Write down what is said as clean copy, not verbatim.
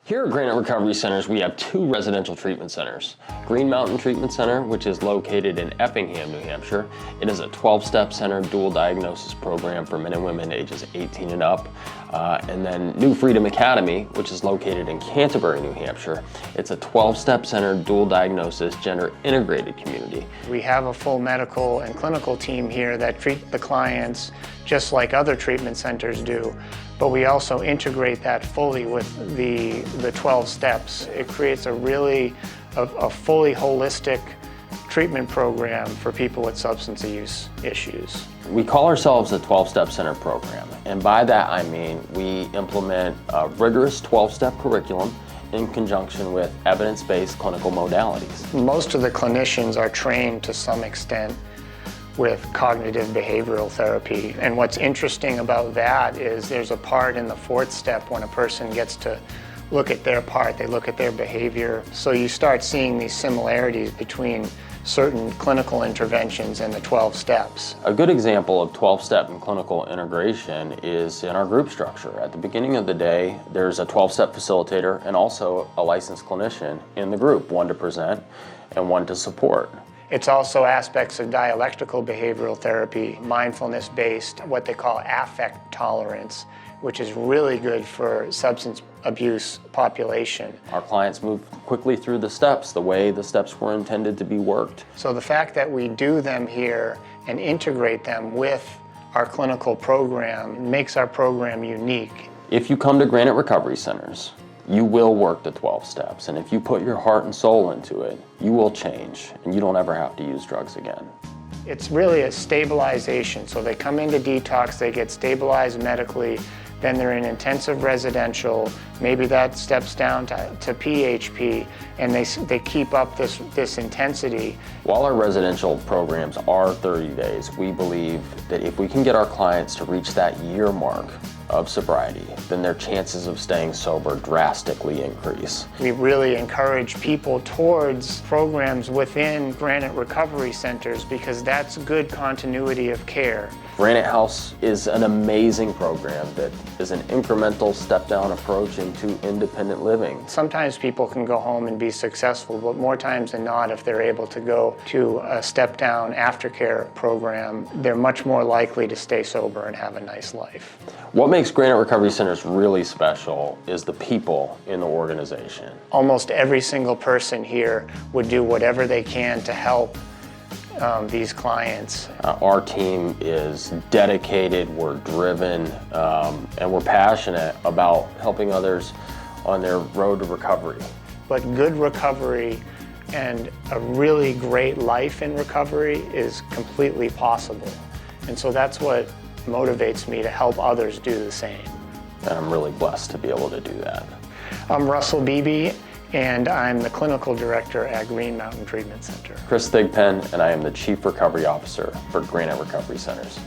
Here at Granite Recovery Centers, we have two residential treatment centers. Green Mountain Treatment Center, which is located in Effingham, New Hampshire. It is a 12-step center dual diagnosis program for men and women ages 18 and up. And then New Freedom Academy, which is located in Canterbury, New Hampshire. It's a 12-step center dual diagnosis gender integrated community. We have a full medical and clinical team here that treat the clients just like other treatment centers do. But we also integrate that fully with the 12 steps. It creates a really fully holistic treatment program for people with substance use issues. We call ourselves a 12-step center program, and by that I mean we implement a rigorous 12-step curriculum in conjunction with evidence-based clinical modalities. Most of the clinicians are trained to some extent with cognitive behavioral therapy. And what's interesting about that is there's a part in the fourth step when a person gets to look at their part, they look at their behavior. So you start seeing these similarities between certain clinical interventions and the 12 steps. A good example of 12-step and clinical integration is in our group structure. At the beginning of the day, there's a 12-step facilitator and also a licensed clinician in the group, one to present and one to support. It's also aspects of dialectical behavioral therapy, mindfulness-based, what they call affect tolerance, which is really good for substance abuse population. Our clients move quickly through the steps the way the steps were intended to be worked. So the fact that we do them here and integrate them with our clinical program makes our program unique. If you come to Granite Recovery Centers, you will work the 12 steps, and if you put your heart and soul into it, you will change, and you don't ever have to use drugs again. It's really a stabilization. So they come into detox, they get stabilized medically, then they're in intensive residential, maybe that steps down to PHP, and they keep up this intensity. While our residential programs are 30 days, we believe that if we can get our clients to reach that year mark of sobriety, then their chances of staying sober drastically increase. We really encourage people towards programs within Granite Recovery Centers because that's good continuity of care. Granite House is an amazing program that is an incremental step-down approach into independent living. Sometimes people can go home and be successful, but more times than not, if they're able to go to a step-down aftercare program, they're much more likely to stay sober and have a nice life. What makes Granite Recovery Centers really special is the people in the organization. Almost every single person here would do whatever they can to help these clients. Our team is dedicated, we're driven, and we're passionate about helping others on their road to recovery. But good recovery and a really great life in recovery is completely possible. And so that's what motivates me to help others do the same. And I'm really blessed to be able to do that. I'm Russell Beebe, and I'm the Clinical Director at Green Mountain Treatment Center. Chris Thigpen, and I am the Chief Recovery Officer for Granite Recovery Centers.